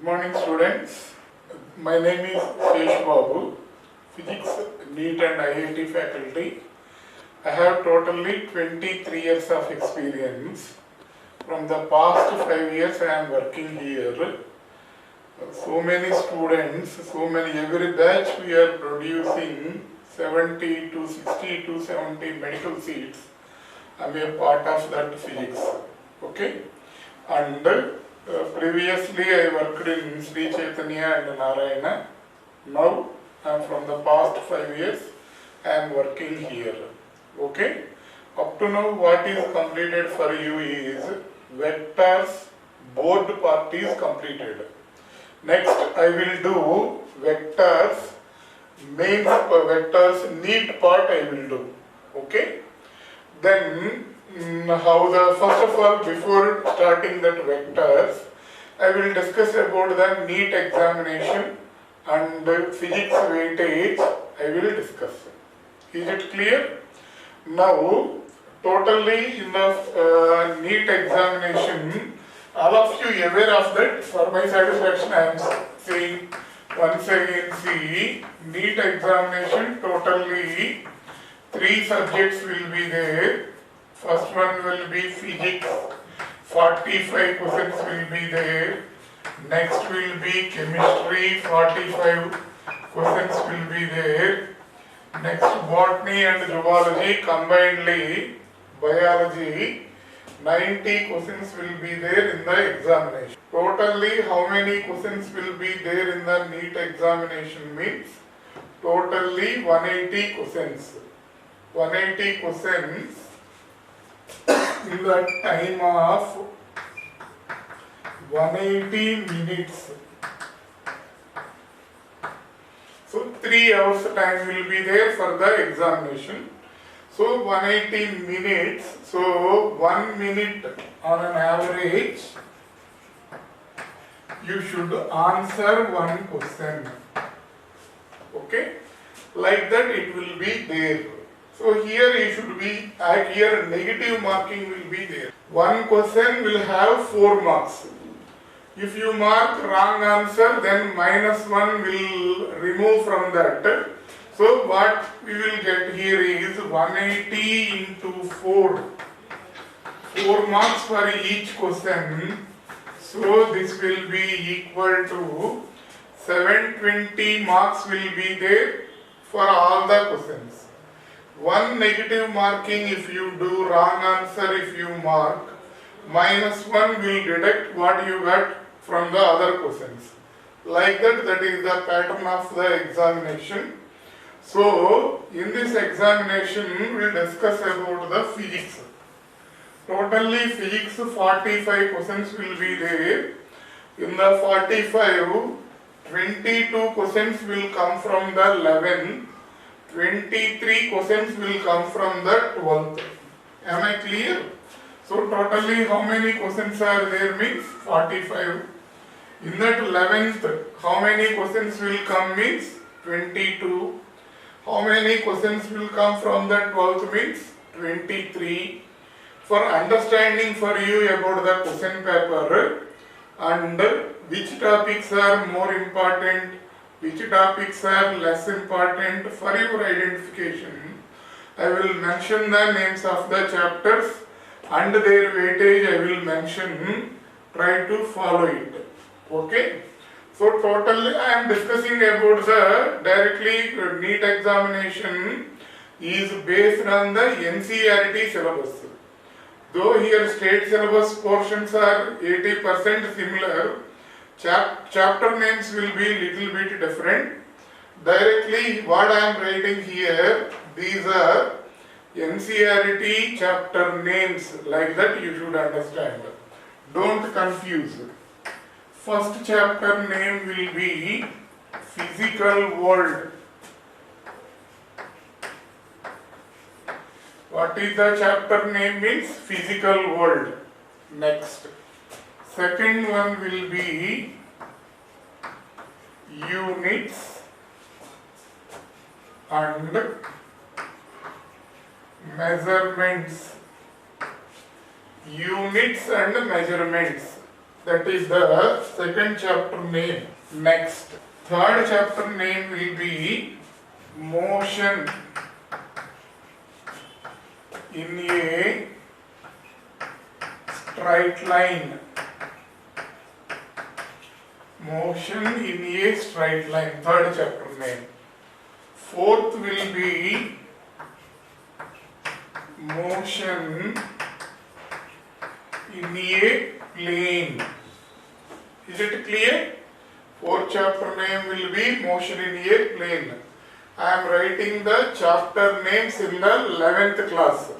morning, students. My name is Shesh Babu, Physics, NEET and IIT faculty. I have totally 23 years of experience. From the past 5 years I am working here. So many students, every batch we are producing 70 to 60 to 70 medical seats. I am a part of that physics. Okay? And previously I worked in Sri Chaitanya and Narayana. Now from the past 5 years I am working here. Okay? Up to now what is completed for you is vectors board part is completed. Next I will do vectors vectors neat part I will do. Okay? Then first of all, before starting that vectors, I will discuss about the NEET examination and physics weightage I will discuss. Is it clear? Now, totally in the NEET examination, all of you aware of that. For my satisfaction, I am saying once again, see, NEET examination totally 3 subjects will be there. First one will be physics, 45 questions will be there. Next will be chemistry, 45 questions will be there. Next botany and zoology, combinedly biology, 90 questions will be there in the examination. Totally how many questions will be there in the NEET examination means totally 180 questions. 180 questions in the time of 180 minutes. So 3 hours time will be there for the examination. So 180 minutes, so 1 minute on an average, you should answer one question. Okay? Like that it will be there. So here you should be, here negative marking will be there. One question will have 4 marks. If you mark wrong answer, then -1 will remove from that. So what we will get here is 180 into 4. 4 marks for each question. So this will be equal to 720 marks will be there for all the questions. One negative marking if you do wrong answer if you mark, -1 will deduct what you got from the other questions. Like that is the pattern of the examination. So in this examination we will discuss about the physics. Totally physics 45 questions will be there. In the 45, 22 questions will come from the 11th. 23 questions will come from the 12th. Am I clear? So totally how many questions are there means 45. In that 11th, how many questions will come means 22. How many questions will come from the 12th means 23. For understanding for you about the question paper and which topics are more important, which topics are less important for your identification, I will mention the names of the chapters and their weightage I will mention. Try to follow it. Okay? So totally I am discussing about the directly NEET examination is based on the NCERT syllabus. Though here state syllabus portions are 80% similar, chapter names will be little bit different. Directly what I am writing here, these are NCERT chapter names, like that you should understand. Don't confuse. First chapter name will be Physical World. What is the chapter name means Physical World. Next. Second one will be Units and Measurements. Units and measurements. That is the second chapter name. Next, third chapter name will be motion in a straight line. Motion in a straight line, third chapter name. Fourth will be motion in a plane. Is it clear? Fourth chapter name will be motion in a plane. I am writing the chapter names in the 11th class.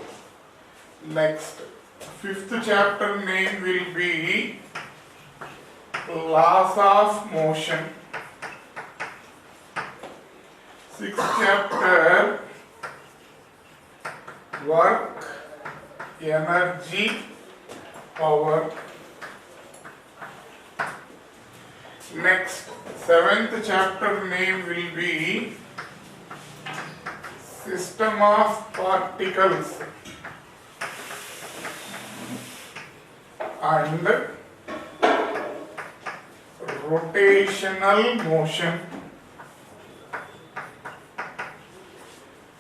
Next, fifth chapter name will be laws of motion. Sixth chapter work, energy, power. Next, seventh chapter name will be system of particles and rotational motion.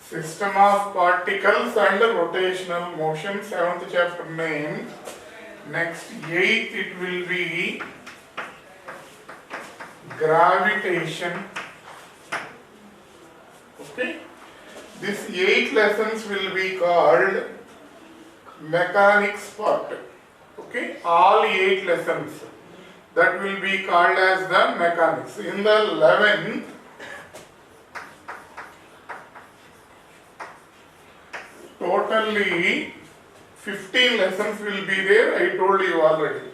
System of particles and rotational motion, seventh chapter name. Next, eighth it will be gravitation. Okay, these 8 lessons will be called mechanics part. Okay, all 8 lessons that will be called as the mechanics. In the 11th, totally 15 lessons will be there, I told you already.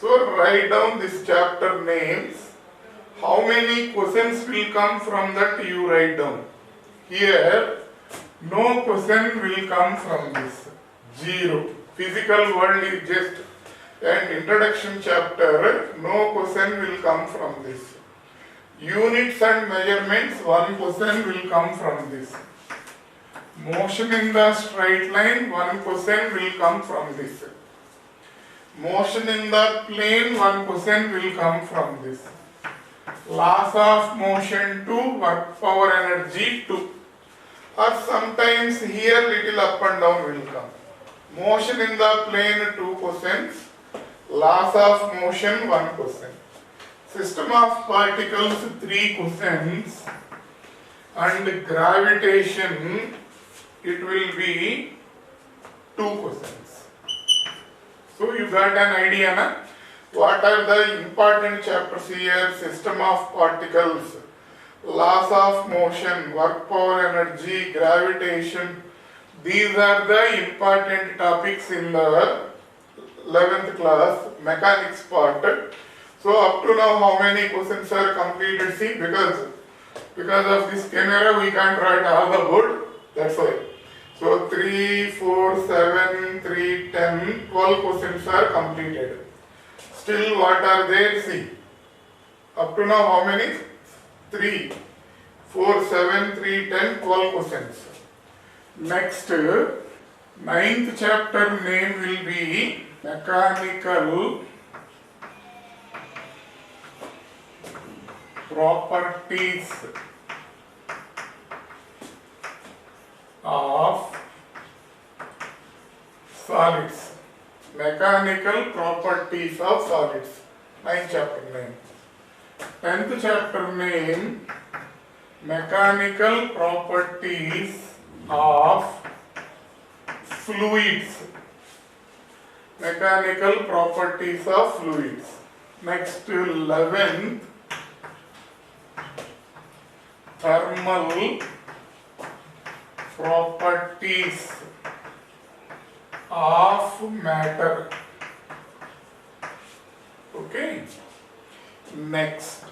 So write down this chapter names. How many questions will come from that, you write down. Here, no question will come from this. 0. Physical world is just an introduction chapter. No question will come from this. Units and measurements, 1 question will come from this. Motion in the straight line, 1 question will come from this. Motion in the plane, 1 question will come from this. Laws of motion 2, work power energy 2. Or sometimes here little up and down will come. Motion in the plane 2 questions. Laws of motion 1 question. System of particles 3 questions. And gravitation, it will be 2 questions. So you got an idea, na? What are the important chapters here? System of particles, laws of motion, work power energy, gravitation. These are the important topics in the 11th class mechanics part. So up to now, how many questions are completed? See, because of this camera we can't write all the board. That's why. So 3, 4, 7, 3, 10, 12 questions are completed. Still what are there? See. Up to now how many? 3, 4, 7, 3, 10, 12 questions. Next, 9th chapter name will be mechanical properties of solids. Mechanical properties of solids. 9th chapter name. 10th chapter name mechanical properties of fluids. Mechanical properties of fluids. Next, 11th thermal properties of matter. Okay. Next,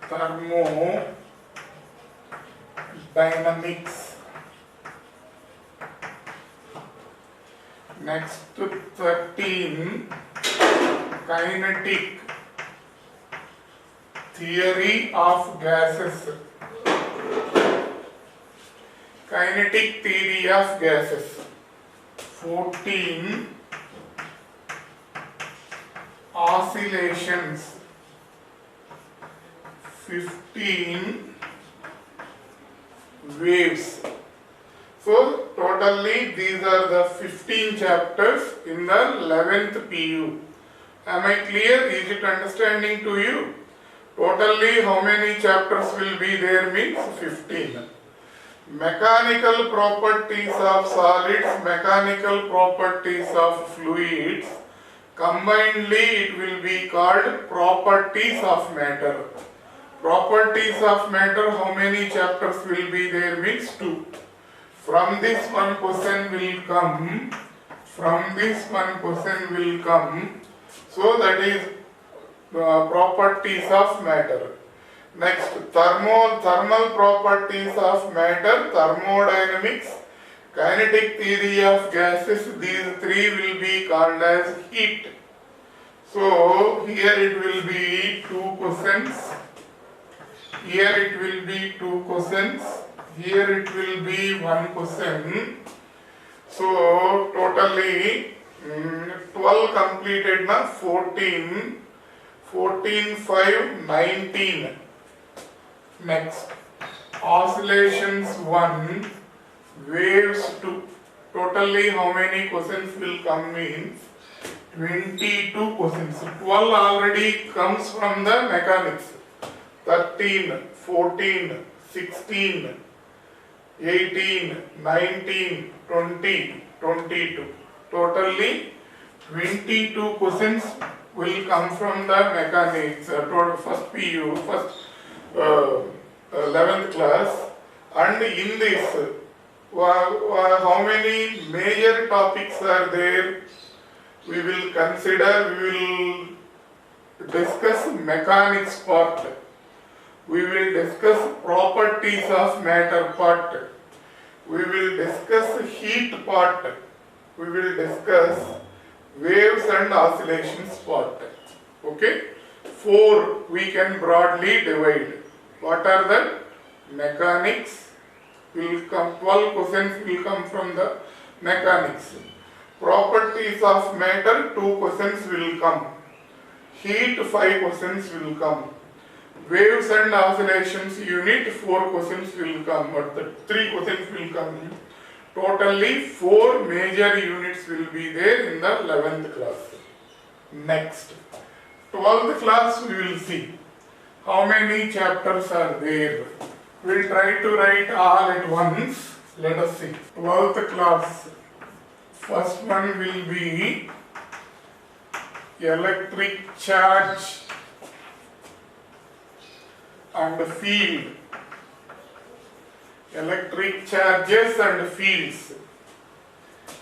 thermodynamics. Next, 13, kinetic theory of gases. Kinetic theory of gases. 14, oscillations, 15 waves. So totally these are the 15 chapters in the 11th PU. Am I clear? Is it understanding to you? Totally how many chapters will be there means 15. Mechanical properties of solids, mechanical properties of fluids, combinedly it will be called properties of matter. Properties of matter, how many chapters will be there means 2. From this one question will come, from this one question will come, so that is properties of matter. Next, thermal properties of matter, thermodynamics, kinetic theory of gases, these three will be called as heat. So, here it will be 2 questions, here it will be 2 questions, here it will be 1 question. So, totally 12 completed na 14, 14, 5, 19. Next, oscillations 1, waves 2. Totally how many questions will come means 22 questions. 12 already comes from the mechanics. 13, 14, 16, 18, 19, 20, 22. Totally 22 questions will come from the mechanics, first PU, first 11th class. And in this, how many major topics are there? We will consider, we will discuss mechanics part. We will discuss properties of matter part. We will discuss heat part. We will discuss waves and oscillations part. Okay? 4 we can broadly divide. What are the mechanics? Will come 12 questions will come from the mechanics. Properties of matter 2 questions will come. Heat 5 questions will come. Waves and oscillations unit 4 questions will come, but the 3 questions will come. Totally 4 major units will be there in the 11th class. Next, 12th class we will see how many chapters are there. We will try to write all at once. Let us see. 12th class, first one will be electric charge and field. Electric charges and fields.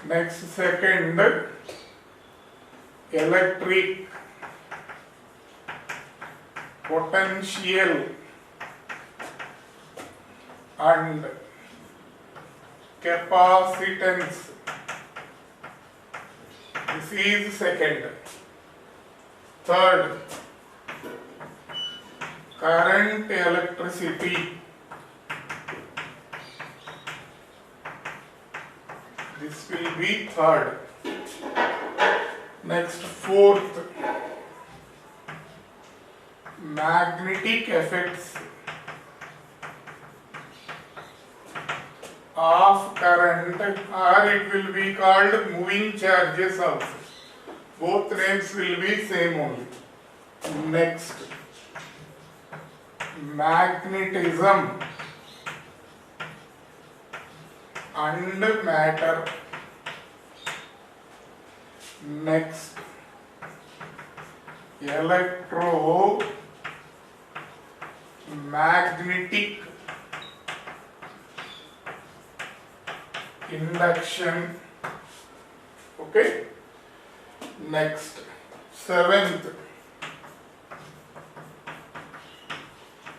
Next, second, electric potential and capacitance. This is second. Third, current electricity. This will be third. Next, fourth, magnetic effects of current, or it will be called moving charges also. Both names will be same only. Next, magnetism and matter. Next, electromagnetic induction. Okay. Next, seventh,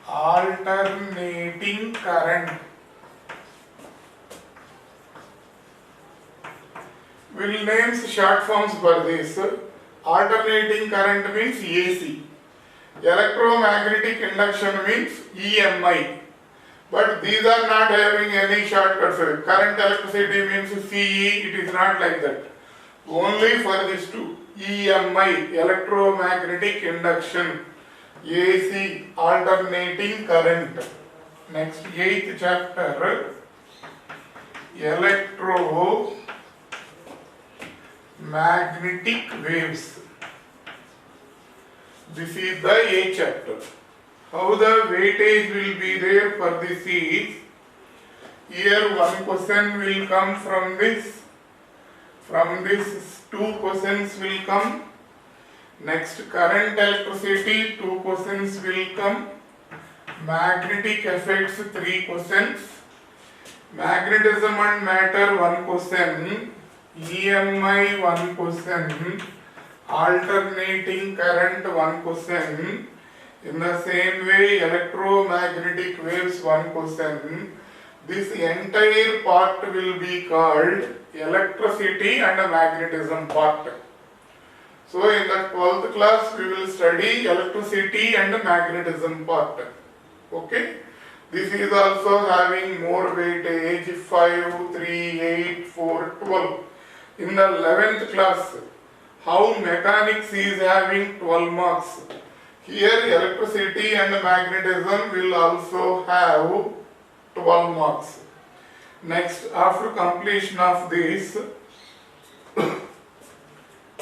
alternating current. We will name short forms for this. Alternating current means AC. Electromagnetic induction means EMI. But these are not having any shortcuts. Current electricity means CE, it is not like that. only for these two. EMI, electromagnetic induction, AC, alternating current. Next, 8th chapter, electromagnetic waves. This is the 8th chapter. How the weightage will be there for this is, here one question will come from this, two questions will come. Next, current electricity, 2 questions will come. Magnetic effects, 3 questions. Magnetism and matter, 1 question. EMI, 1 question. Alternating current, 1 question. In the same way, electromagnetic waves, 1 question. This entire part will be called electricity and magnetism part. So in the 12th class we will study electricity and magnetism part. Okay. This is also having more weightage, 5, 3, 8, 4, 12. In the 11th class, how mechanics is having 12 marks. Here electricity and magnetism will also have 12 marks. Next, after completion of this,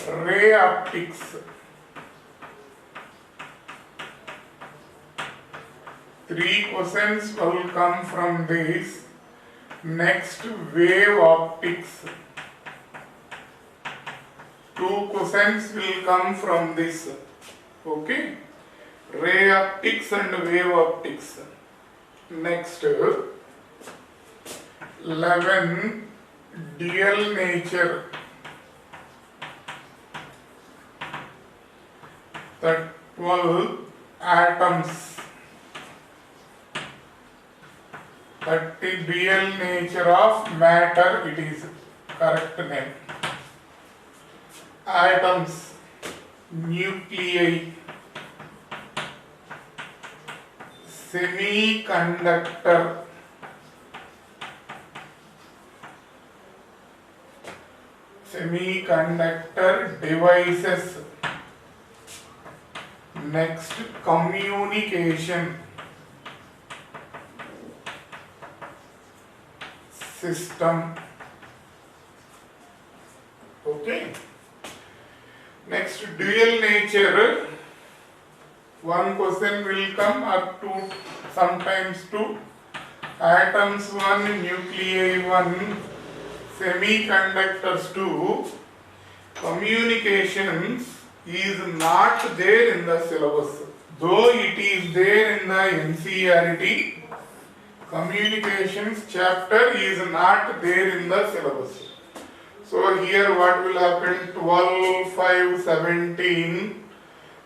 ray optics. 3 questions will come from this. Next, wave optics. 2 questions will come from this. Okay. Ray optics and wave optics. Next, 11, dual nature. 12, atoms. 30, dual nature of matter, it is correct name. Atoms, nuclei, semiconductor, devices. Next, communication system. Okay. Next, dual nature. 1 question will come, or 2, sometimes 2. Atoms 1, nuclei 1, semiconductors 2. Communications is not there in the syllabus. Though it is there in the NCERT, communications chapter is not there in the syllabus. So here what will happen? 12, 5, 17,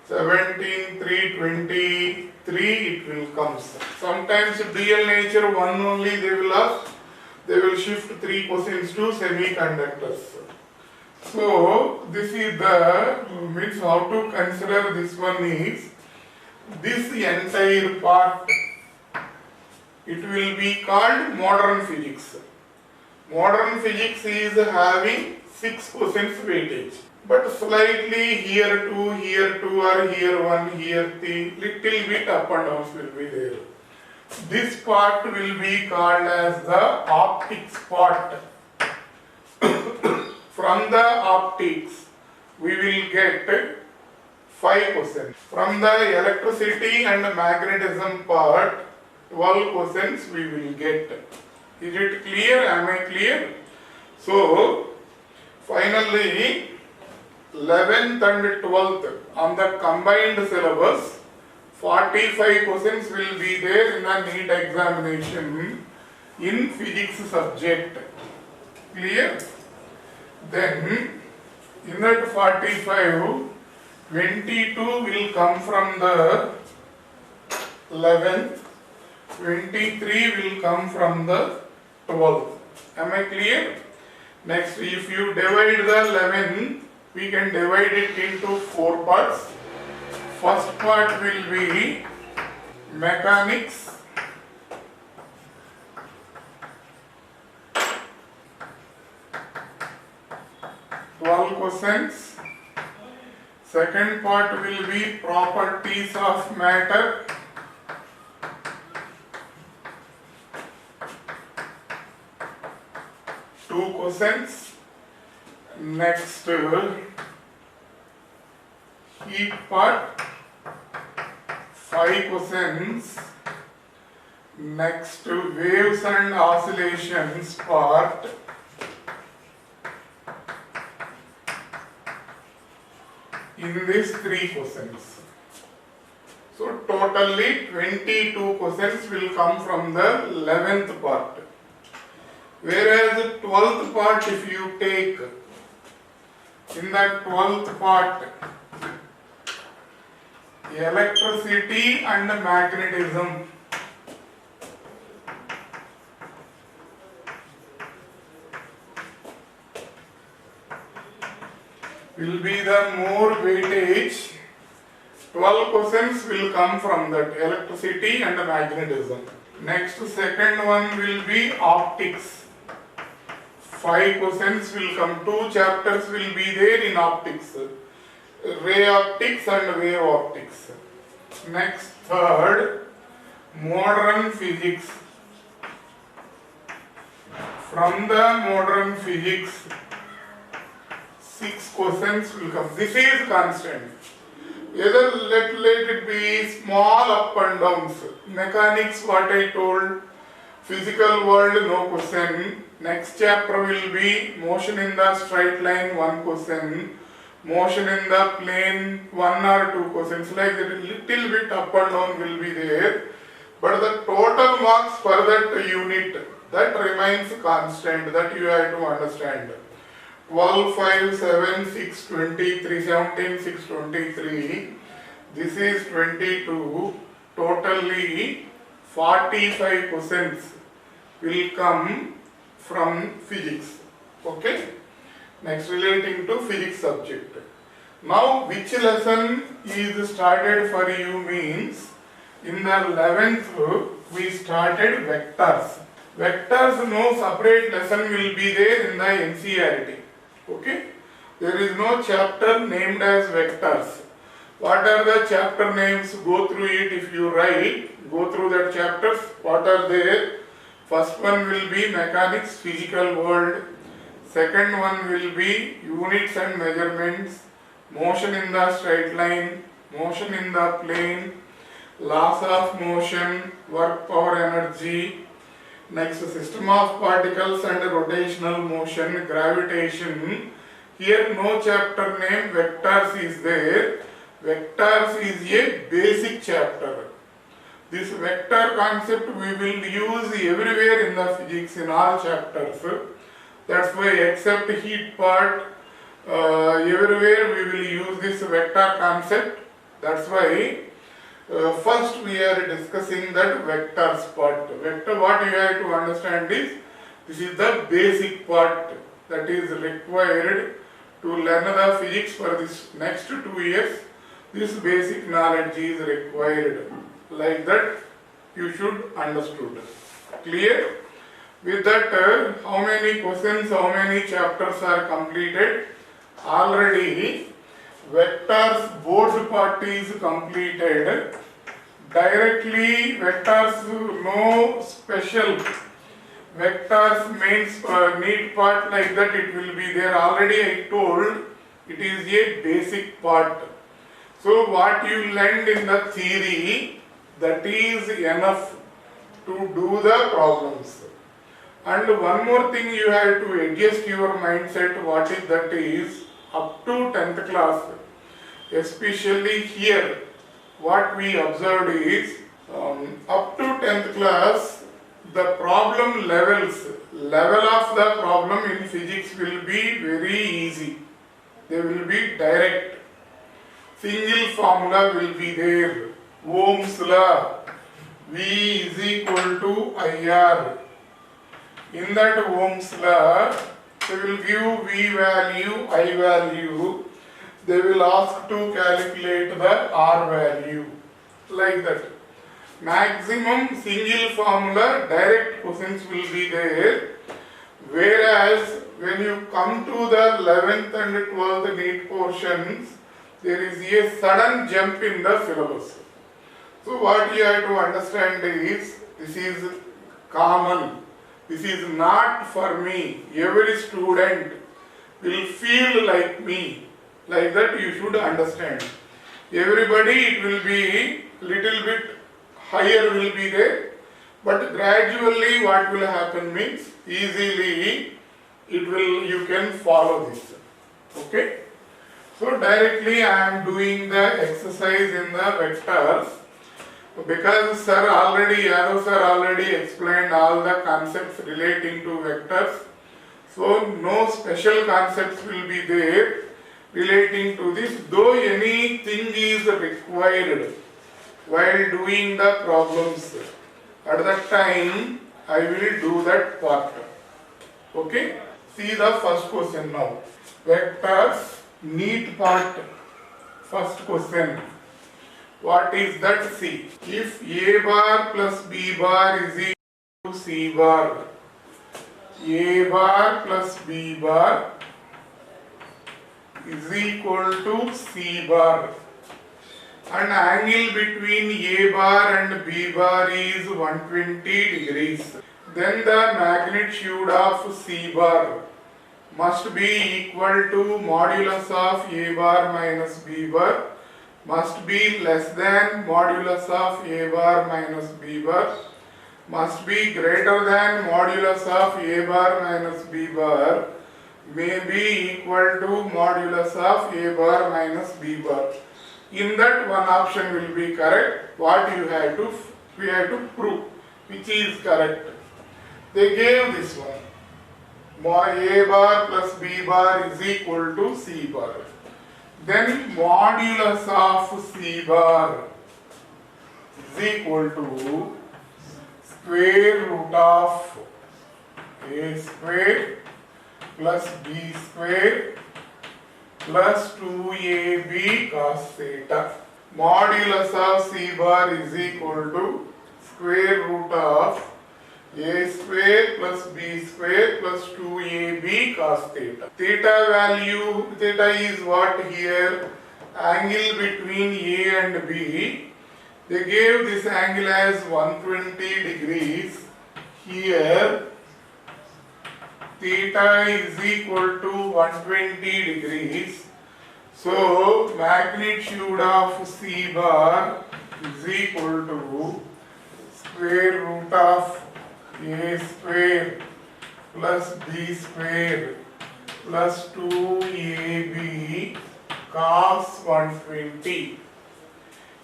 17, 3, 23, it will come. Sometimes dual nature 1 only they will ask. They will shift 3 questions to semiconductors. So this is the means how to consider this one is this entire part. It will be called modern physics. Modern physics is having 6 questions weightage, but slightly here 2, or here 1, here 3, little bit up and downs will be there. This part will be called as the optics part. From the optics, we will get 5 questions. From the electricity and magnetism part, 12 questions we will get. Is it clear? Am I clear? So, finally, 11th and 12th on the combined syllabus, 45 questions will be there in the NEET examination in physics subject. Clear? Then, in that 45, 22 will come from the 11th, 23 will come from the 12th. Am I clear? Next, if you divide the 11, we can divide it into 4 parts. First part will be mechanics, quotients. Second part will be properties of matter. Two quotients. Next, heat part. 5 quotients. Next, waves and oscillations part. In these 3 quotients. So totally 22 quotients will come from the 11th part. Whereas the 12th part, if you take, in that 12th part, electricity and magnetism, will be the more weightage. 12 quotients will come from that, electricity and magnetism. Next, second one will be optics. 5 quotients will come. 2 chapters will be there in optics. Ray optics and wave optics. Next, third, modern physics. From the modern physics, 6 quotients will come. This is constant. Either let it be small up and downs. Mechanics, what I told. Physical world, no question. Next chapter will be motion in the straight line, 1 question. Motion in the plane, 1 or 2 questions. Like that, little bit up and down will be there. But the total marks for that unit, that remains constant. That you have to understand. 12, 5, 7, 6, 23, 17, 6, 23. This is 22. Totally 45 questions will come from physics. Okay. Next, relating to physics subject. Now, which lesson is started for you means, in the 11th we started vectors. Vectors, no separate lesson will be there in the NCERT. Okay. There is no chapter named as vectors. What are the chapter names? Go through it if you write. Go through that chapters. What are there? First one will be mechanics, physical world. Second one will be units and measurements, motion in the straight line, motion in the plane, laws of motion, work, power, energy. Next, system of particles and rotational motion, gravitation. Here no chapter name vectors is there. Vectors is a basic chapter. This vector concept we will use everywhere in the physics, in all chapters. That's why except heat part, everywhere we will use this vector concept. That's why first we are discussing that vectors part. Vector, what you have to understand is, this is the basic part that is required to learn the physics for this next 2 years. This basic knowledge is required. Like that you should understood. Clear? With that, how many questions, how many chapters are completed? Already vectors board part is completed. Directly vectors, no special. Vectors means need part, like that it will be there. Already I told it is a basic part. So what you learned in the theory, that is enough to do the problems. And one more thing you have to adjust your mindset, what is that is, up to 10th class, especially here, what we observed is, up to 10th class, the problem level of the problem in physics will be very easy. They will be direct. Single formula will be there. Ohm's law, V is equal to IR. In that Ohm's law, they will give V value, I value. They will ask to calculate the R value. Like that. Maximum single formula direct questions will be there. Whereas when you come to the 11th and 12th NEET portions, there is a sudden jump in the syllabus. So what you have to understand is, this is common. This is not for me. Every student will feel like me. Like that you should understand. Everybody, it will be little bit higher will be there, but gradually what will happen means easily you can follow this. Okay. So directly I am doing the exercise in the vectors, because Yadav sir already explained all the concepts relating to vectors. So no special concepts will be there relating to this, though anything is required while doing the problems. At that time I will do that part. Okay. See the first question now. Vectors, NEET part. First question. What is that? See. If A bar plus B bar is equal to C bar, A bar plus B bar is equal to C bar, and angle between A bar and B bar is 120 degrees, then the magnitude of C bar must be equal to modulus of A bar minus B bar, must be less than modulus of A bar minus B bar, must be greater than modulus of A bar minus B bar, may be equal to modulus of A bar minus B bar. In that, one option will be correct. What we have to prove which is correct. They gave this one. A bar plus B bar is equal to C bar. Then modulus of C bar is equal to square root of A square plus B square plus 2AB cos theta. Modulus of C bar is equal to square root of A square plus B square plus 2AB cos theta. Theta is what here? Angle between A and B. They gave this angle as 120 degrees. Here theta is equal to 120 degrees. So magnitude of C bar is equal to square root of A square plus B square plus 2AB cos 120.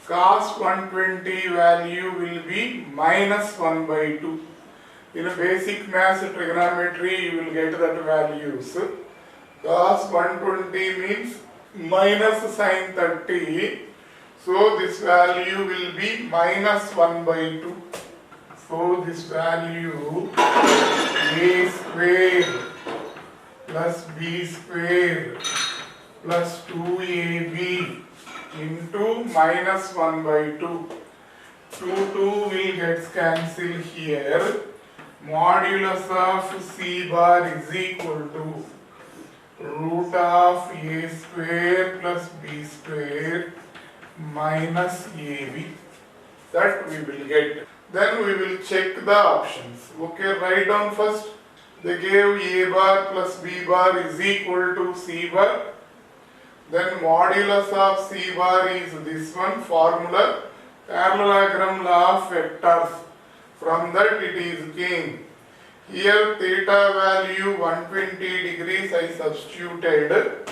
Cos 120 value will be minus 1 by 2. In a basic maths trigonometry you will get that values. Cos 120 means minus sin 30. So this value will be minus 1 by 2. So this value A square plus B square plus 2AB into minus 1 by 2. 2 will get cancelled here. Modulus of C bar is equal to root of A square plus B square minus AB. That we will get. Then we will check the options. Okay, write down first. They gave A bar plus B bar is equal to C bar. Then modulus of C bar is this one formula, parallelogram law of vectors. From that it is came. Here theta value 120 degrees I substituted.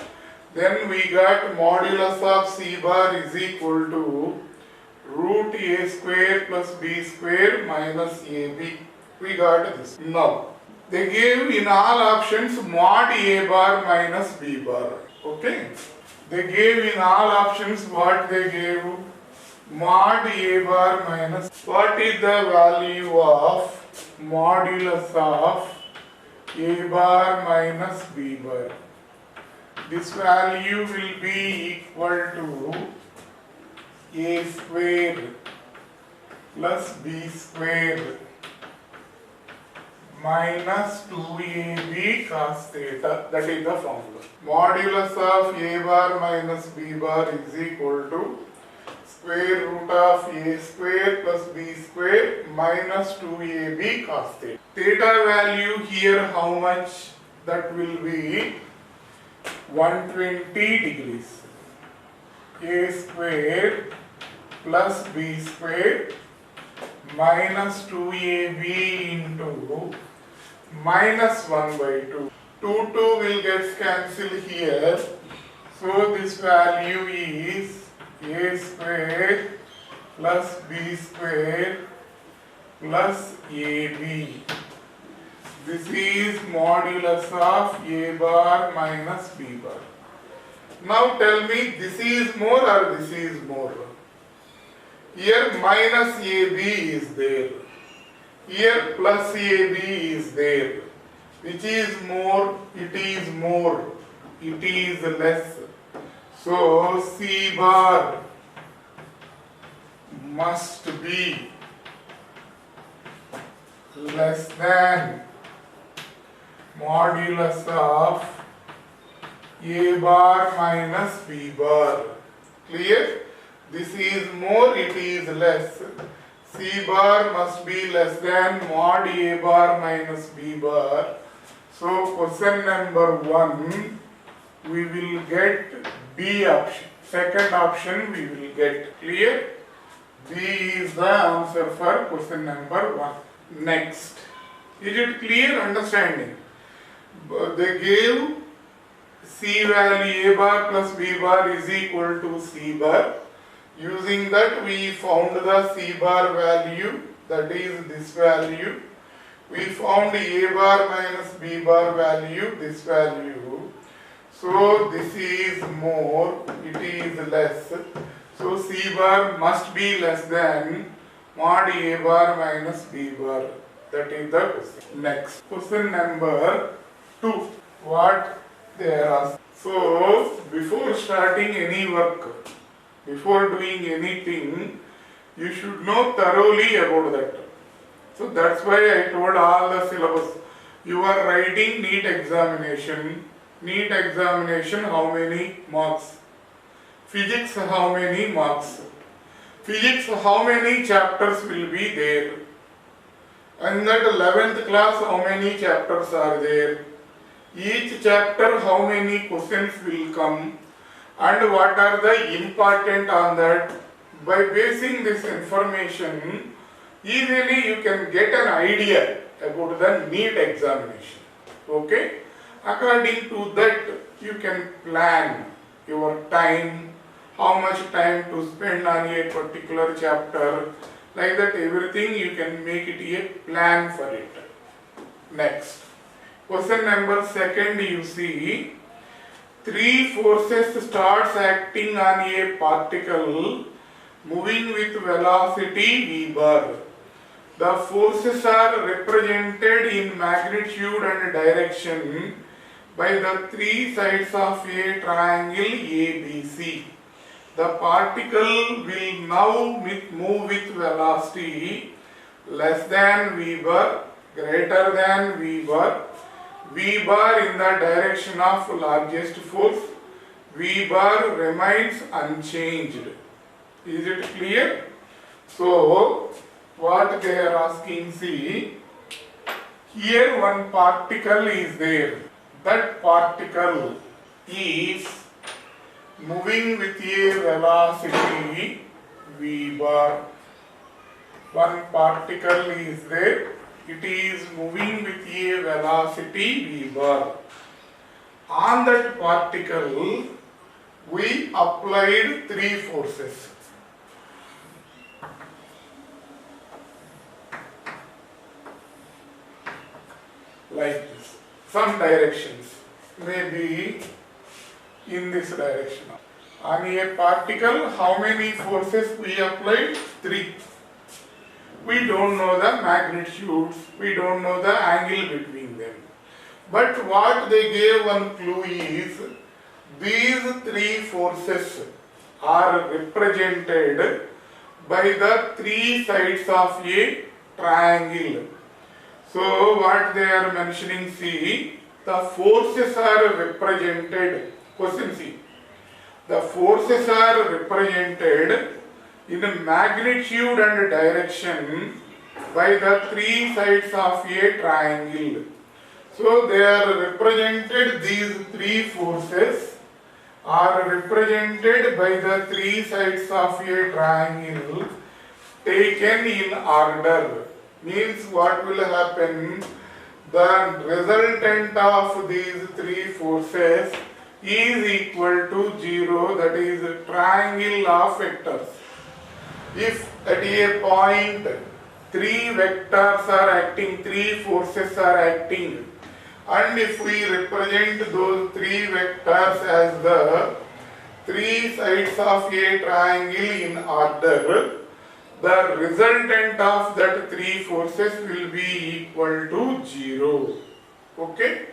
Then we got modulus of C bar is equal to root A square plus B square minus AB. We got this. Now, they gave in all options mod A bar minus B bar. Okay. They gave in all options what they gave? Mod A bar minus. What is the value of modulus of A bar minus B bar? This value will be equal to A square plus B square minus 2ab cos theta. That is the formula. Modulus of a bar minus b bar is equal to square root of a square plus b square minus 2ab cos theta. Theta value here how much? That will be 120 degrees. A square plus b square minus 2ab into minus 1 by 2. 2 will get cancelled here. So this value is a square plus b square plus ab. This is modulus of a bar minus b bar. Now tell me, this is more or this is more? Here minus ab is there. Here plus ab is there. Which is more? It is more. It is less. So c bar must be less than modulus of a bar minus b bar. Clear? This is more, it is less. C bar must be less than mod a bar minus b bar. So question number 1 we will get B option. Second option we will get. Clear? B is the answer for question number 1. Next. Is it clear? Understanding? They gave C value a bar plus b bar is equal to c bar. Using that we found the c bar value, that is this value. We found a bar minus b bar value, this value. So this is more, it is less. So c bar must be less than mod a bar minus b bar. That is the question. Next. Question number 2. What they are asking. So before starting any work, before doing anything, you should know thoroughly about that. So that's why I told all the syllabus. You are writing NEET examination. NEET examination, how many marks? Physics, how many marks? Physics, how many chapters will be there? And that 11th class, how many chapters are there? Each chapter, how many questions will come? And what are the important on that? By basing this information, easily you can get an idea about the NEET examination. Okay? According to that, you can plan your time, how much time to spend on a particular chapter. Like that, everything you can make it a plan for it. Next. Question number 2, you see, 3 forces starts acting on a particle moving with velocity v bar. The forces are represented in magnitude and direction by the 3 sides of a triangle ABC. The particle will now move with velocity less than v bar, greater than v bar. V bar in the direction of largest force. V bar remains unchanged. Is it clear? So, what they are asking, see, here one particle is there. That particle is moving with a velocity v bar. One particle is there. It is moving with a velocity v bar. On that particle, we applied 3 forces. Like this. Some directions. Maybe in this direction. On a particle, how many forces we applied? 3. We don't know the magnitudes, we don't know the angle between them. But what they gave one clue is, these 3 forces are represented by the 3 sides of a triangle. So what they are mentioning, see, the forces are represented. Question C. The forces are represented in magnitude and direction by the three sides of a triangle. So they are represented, these three forces are represented by the three sides of a triangle taken in order. Means what will happen? The resultant of these three forces is equal to 0, that is triangle of vectors. If at a point three vectors are acting, three forces are acting, and if we represent those three vectors as the three sides of a triangle in order, the resultant of that three forces will be equal to 0. Okay?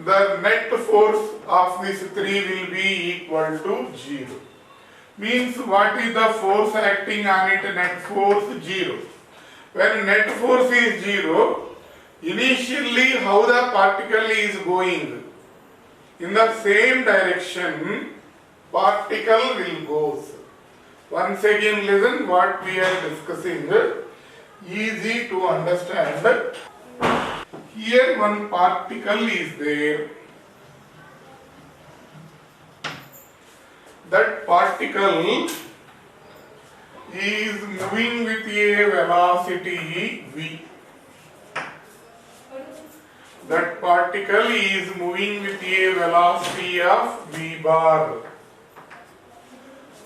The net force of these three will be equal to 0. Means what is the force acting on it? Net force 0. When net force is 0, initially how the particle is going? In the same direction, particle will go. Once again listen what we are discussing. Easy to understand. Here one particle is there. That particle is moving with a velocity v. That particle is moving with a velocity of v bar.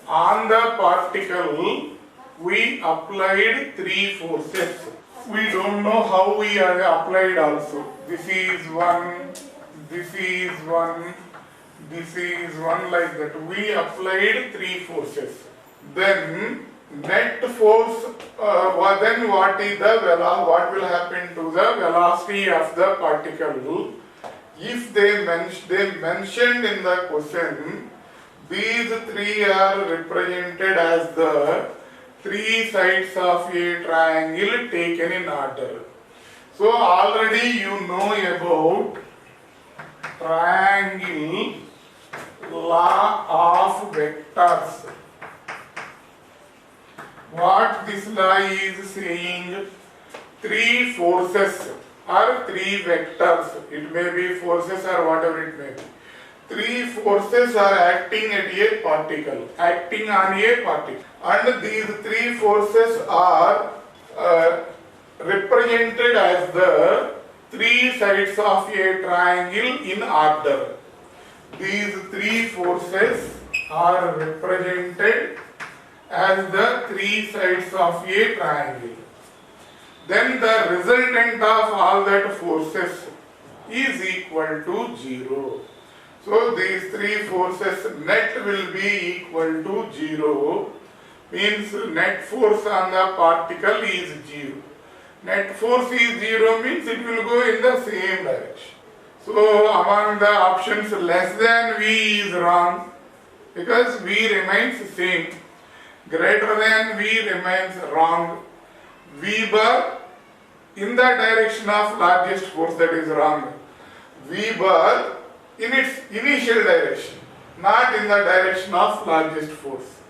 On the particle, we applied three forces. We don't know how we are applied also. This is one, this is one, this is one, like that. We applied three forces. Then net force, then what is the what will happen to the velocity of the particle? If they mentioned in the question, these three are represented as the three sides of a triangle taken in order. So already you know about triangle law of vectors. What this law is saying? Three forces or three vectors. It may be forces or whatever it may be. Three forces are acting at a particle, acting on a particle, and these three forces are represented as the three sides of a triangle in order. These three forces are represented as the three sides of a triangle. Then the resultant of all that forces is equal to 0. So these three forces net will be equal to 0, means net force on the particle is 0. Net force is 0 means it will go in the same direction. So among the options less than V is wrong because V remains same. Greater than V remains wrong. V bar in the direction of largest force, that is wrong. V bar in its initial direction, not in the direction of largest force.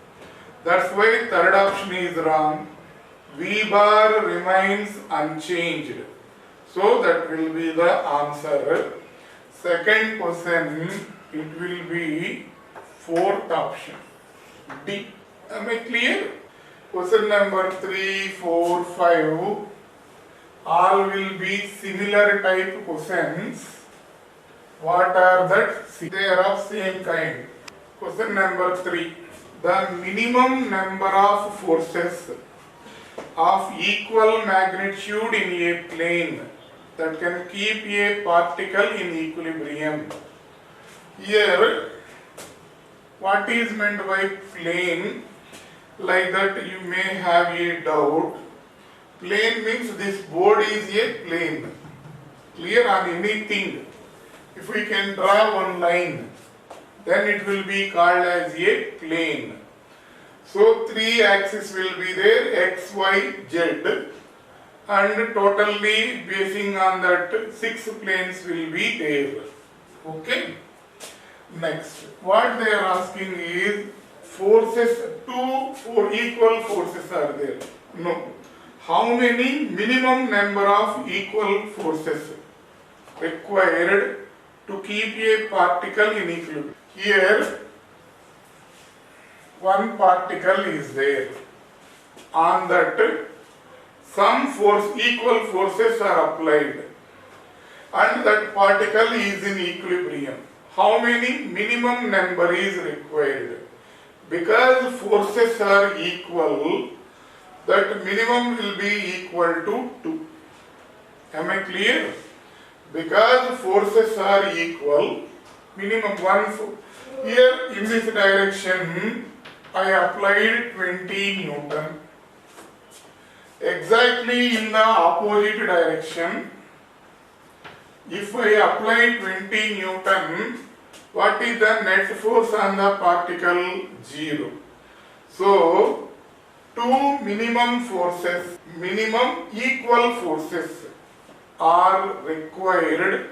That's why third option is wrong. V bar remains unchanged. So that will be the answer. Second question, it will be fourth option, D. Am I clear? Question number 3, 4, 5, all will be similar type questions. What are that? They are of same kind. Question number 3. The minimum number of forces of equal magnitude in a plane that can keep a particle in equilibrium. Here, what is meant by plane? Like that you may have a doubt. Plane means this board is a plane. Clear on anything. If we can draw one line, then it will be called as a plane. So three axes will be there, x, y, z. and totally basing on that 6 planes will be there. Okay. Next, what they are asking is forces, 4 equal forces are there. No. How many minimum number of equal forces required to keep a particle in equilibrium? Here, one particle is there. On that, some equal forces are applied, and that particle is in equilibrium. How many minimum number is required? Because forces are equal, that minimum will be equal to 2. Am I clear? Because forces are equal, minimum 1. Here in this direction, I applied 20 Newton. Exactly in the opposite direction, if I apply 20 Newton, what is the net force on the particle? 0. So, 2 minimum forces, minimum equal forces are required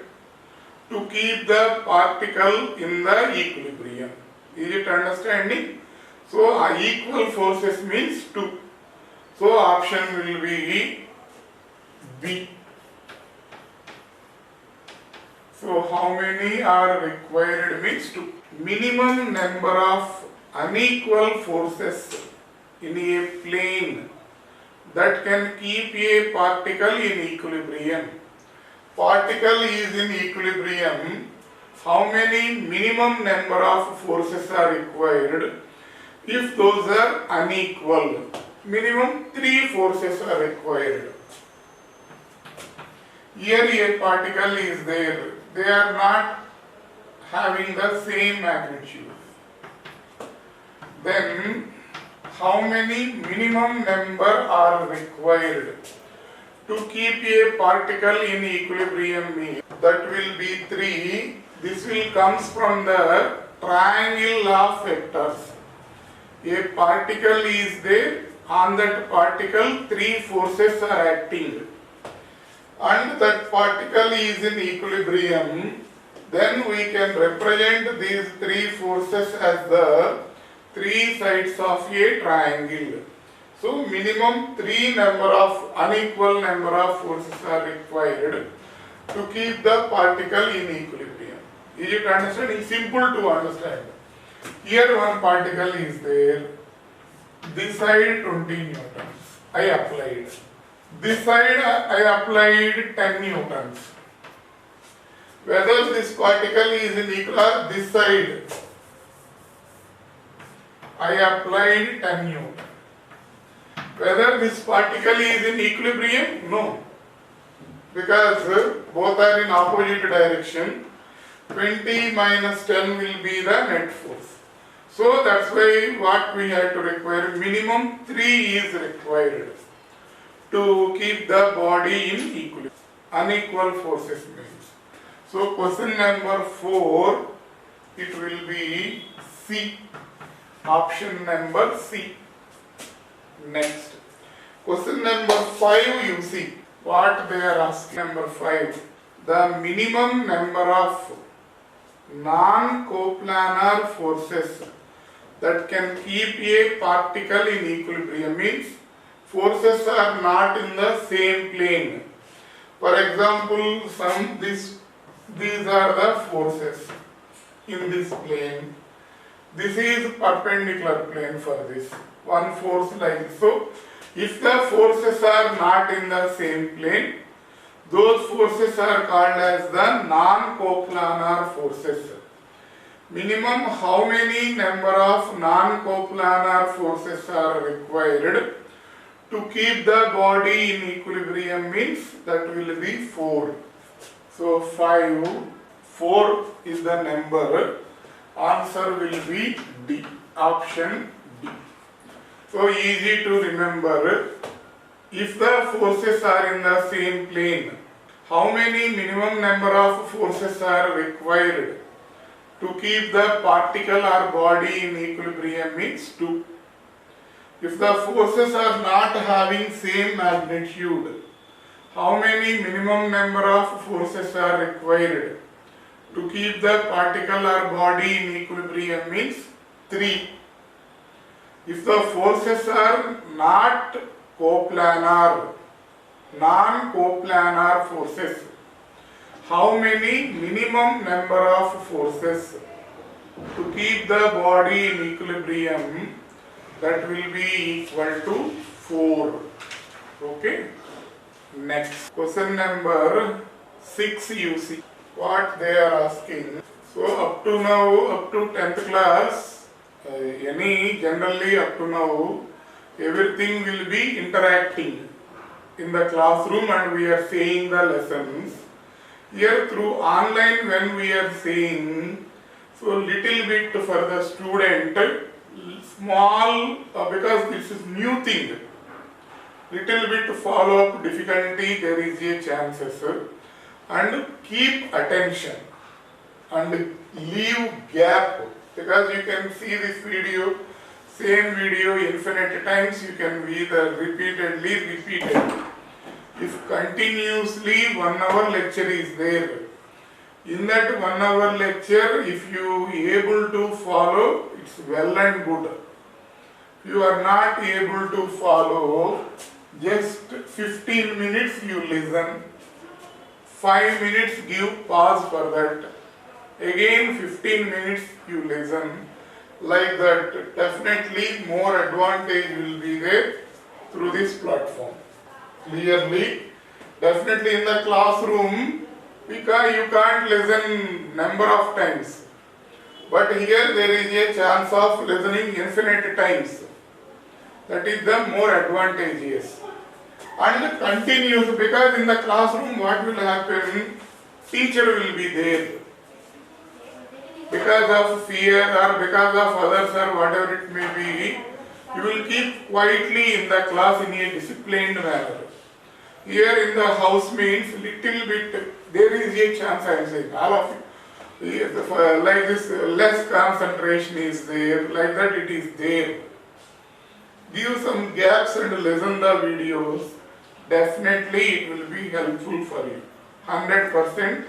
to keep the particle in the equilibrium. Is it understanding? So, equal forces means 2. So, option will be B. So, how many are required means 2. Minimum number of unequal forces in a plane that can keep a particle in equilibrium. Particle is in equilibrium. How many minimum number of forces are required? If those are unequal, minimum 3 forces are required. Here a particle is there. They are not having the same magnitude. Then how many minimum number are required to keep a particle in equilibrium means? That will be 3. This will comes from the triangle of vectors. A particle is there, on that particle 3 forces are acting, and that particle is in equilibrium. Then we can represent these 3 forces as the 3 sides of a triangle. So minimum 3 number of unequal number of forces are required to keep the particle in equilibrium. Is it understanding? Simple to understand. Here one particle is there. This side 20 newtons. I applied. This side I applied 10 newtons. Whether this particle is in equilibrium, this side I applied 10 newton. Whether this particle is in equilibrium? No. Because both are in opposite direction. 20 minus 10 will be the net force. So that's why what we have to require, minimum 3 is required to keep the body in equilibrium. Unequal forces means. So question number 4, it will be C. Option number C. Next. Question number 5, you see what they are asking. Number 5. The minimum number of non-coplanar forces that can keep a particle in equilibrium means forces are not in the same plane. For example, these are the forces in this plane. This is perpendicular plane for this. One force like this. So, if the forces are not in the same plane, those forces are called as the non-coplanar forces. Minimum how many number of non-coplanar forces are required to keep the body in equilibrium means that will be 4. So 4 is the number. Answer will be D. Option D. So easy to remember. If the forces are in the same plane, how many minimum number of forces are required to keep the particle or body in equilibrium means 2. If the forces are not having same magnitude, How many minimum number of forces are required to keep the particle or body in equilibrium means 3. If the forces are not coplanar, non-coplanar forces, how many minimum number of forces to keep the body in equilibrium? That will be equal to 4. Okay. Next, question number 6 you see what they are asking. So up to now, up to 10th class, generally up to now, everything will be interacting in the classroom and we are saying the lessons. Here through online when we are saying, so little bit for the student, small, because this is new thing. Little bit follow up difficulty there is a chances, and keep attention and leave gap, because you can see this video, same video infinite times, you can either repeatedly repeat it. If continuously 1 hour lecture is there, in that 1 hour lecture if you able to follow, it's well and good. If you are not able to follow, just 15 minutes you listen, 5 minutes give pause for that, again 15 minutes you listen, like that. Definitely more advantage will be there through this platform. Clearly, definitely in the classroom, because you can't listen number of times, but here there is a chance of listening infinite times. That is the more advantageous. And continuous, because in the classroom what will happen, teacher will be there. Because of fear or because of others or whatever it may be, you will keep quietly in the class in a disciplined manner. Here in the house means little bit, there is a chance, I am saying, all of you, like this, less concentration is there, like that it is there. Give some gaps and listen the videos, definitely it will be helpful for you. 100%.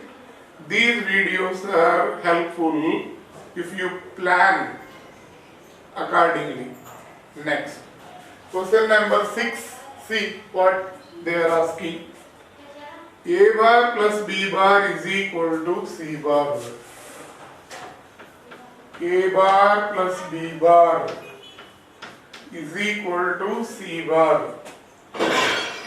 These videos are helpful if you plan accordingly. Next, question number 6, see what they are asking. A bar plus B bar is equal to C bar. A bar plus B bar is equal to C bar.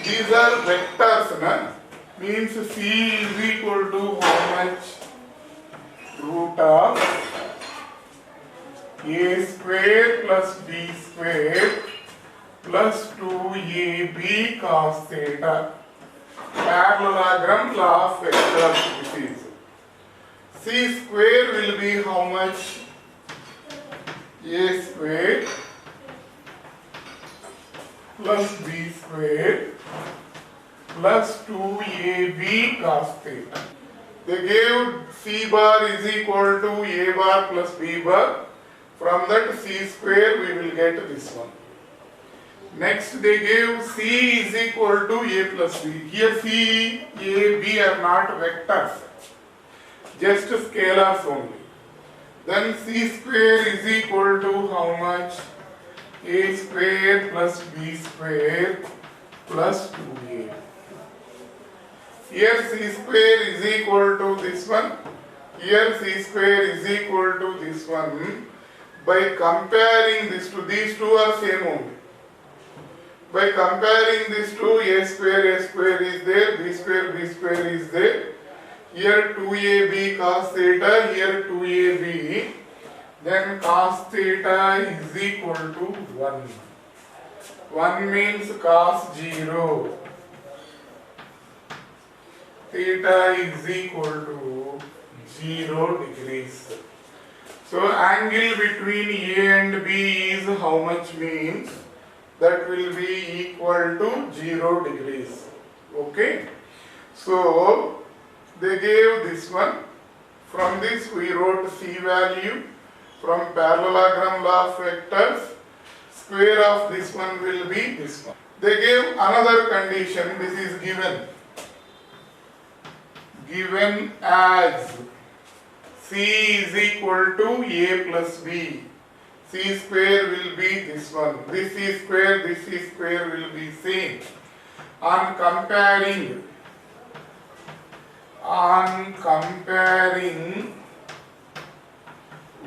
These are vectors, na? Means C is equal to how much? Root of A square plus B square plus 2AB cos theta. Parallelogram law of vectors this is. C square will be how much? A square plus B square plus 2AB cos theta. They gave C bar is equal to A bar plus B bar. From that C square we will get this one. Next they gave C is equal to A plus B. Here C, A, B are not vectors, just scalars only. Then C square is equal to how much? A square plus B square plus 2A. Here C square is equal to this one. Here C square is equal to this one. By comparing this to these two are same only. By comparing these two, A square is there, B square is there. Here 2AB cos theta, here 2AB. Then cos theta is equal to 1. 1 means cos 0. Theta is equal to 0 degrees. So angle between A and B is how much means? That will be equal to 0 degrees. Okay. So they gave this one. From this we wrote C value. From parallelogram law of vectors, square of this one will be this one. They gave another condition. This is given. given as C is equal to A plus B. C square will be this one. This C square will be same. On comparing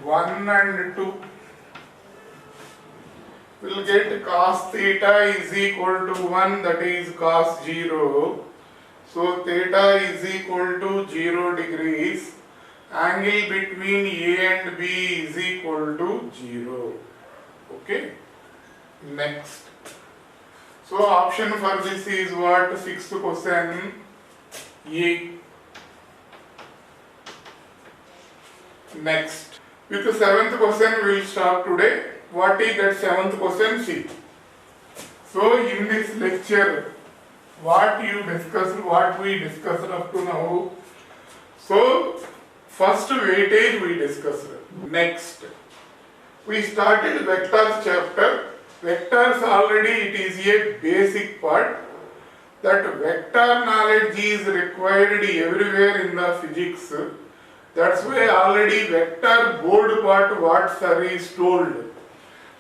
1 and 2, we'll get cos theta is equal to 1, that is cos 0. So theta is equal to 0 degrees. Angle between A and B is equal to 0. Okay. Next. So option for this is what? Sixth question A. Next. With the seventh question we will start today. What is that seventh question? See. So in this lecture, what we discussed up to now. So first weightage we discussed. Next, we started vectors chapter. Vectors already it is a basic part. That vector knowledge is required everywhere in the physics. That's why already vector board part what sir is told.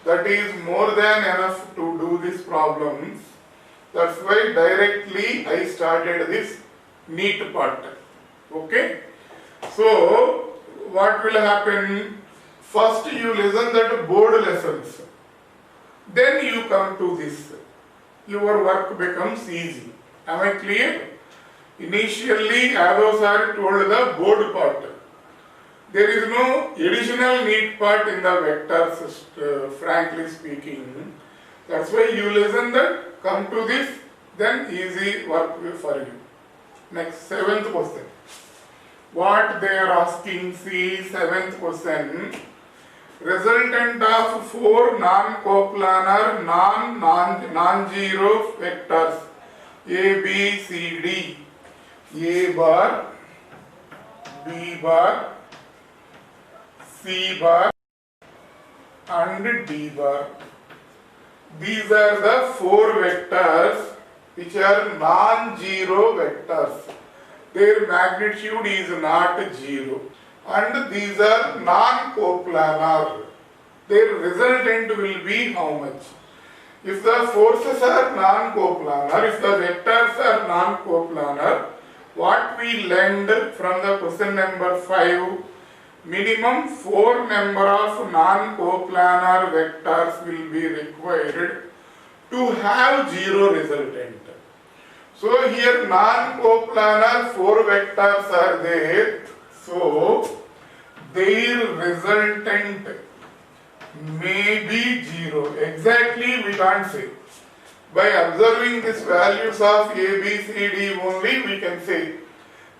That is more than enough to do these problems. That's why directly I started this neat part. Okay. So what will happen? First you listen that board lessons. Then you come to this. Your work becomes easy. Am I clear? Initially Adho sir told the board part. There is no additional neat part in the vectors, frankly speaking. That's why you listen that, come to this, then easy work for you. Next, seventh question. What they are asking, see, seventh question. Resultant of four non-coplanar, non-zero vectors A, B, C, D, A bar, B bar, C bar and D bar. These are the four vectors which are non-zero vectors. Their magnitude is not 0. And these are non-coplanar. Their resultant will be how much? If the forces are non-coplanar, if the vectors are non-coplanar, what we learned from the question number 5, minimum 4 number of non-coplanar vectors will be required to have 0 resultant. So here non-coplanar 4 vectors are there. So their resultant may be 0. Exactly we can't say. By observing these values of A, B, C, D only we can say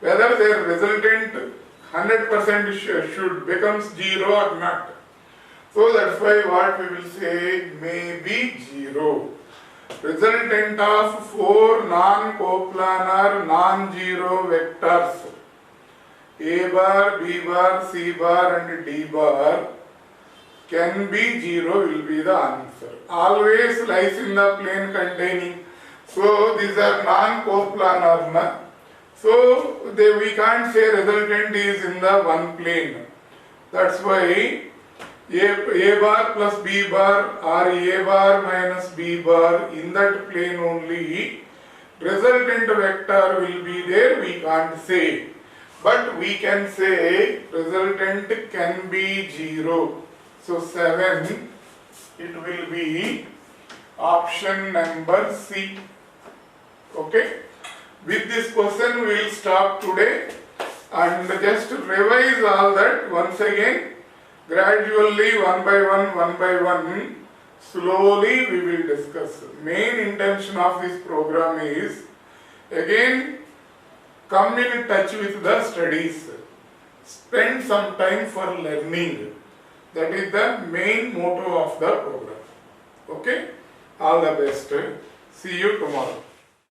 whether their resultant 100% should becomes 0 or not. So that's why what we will say may be 0. Resultant of 4 non-coplanar non-zero vectors A bar, B bar, C bar and D bar can be 0 will be the answer. Always lies in the plane containing. So these are non-coplanar. So we can't say resultant is in the one plane. That's why A bar plus B bar or A bar minus B bar in that plane only resultant vector will be there, we can't say. But we can say resultant can be 0. So 7, it will be option number C. Okay. With this question we will stop today and just revise all that once again. Gradually one by one, slowly we will discuss. Main intention of this program is again come in touch with the studies. Spend some time for learning. That is the main motto of the program. Okay? All the best. See you tomorrow.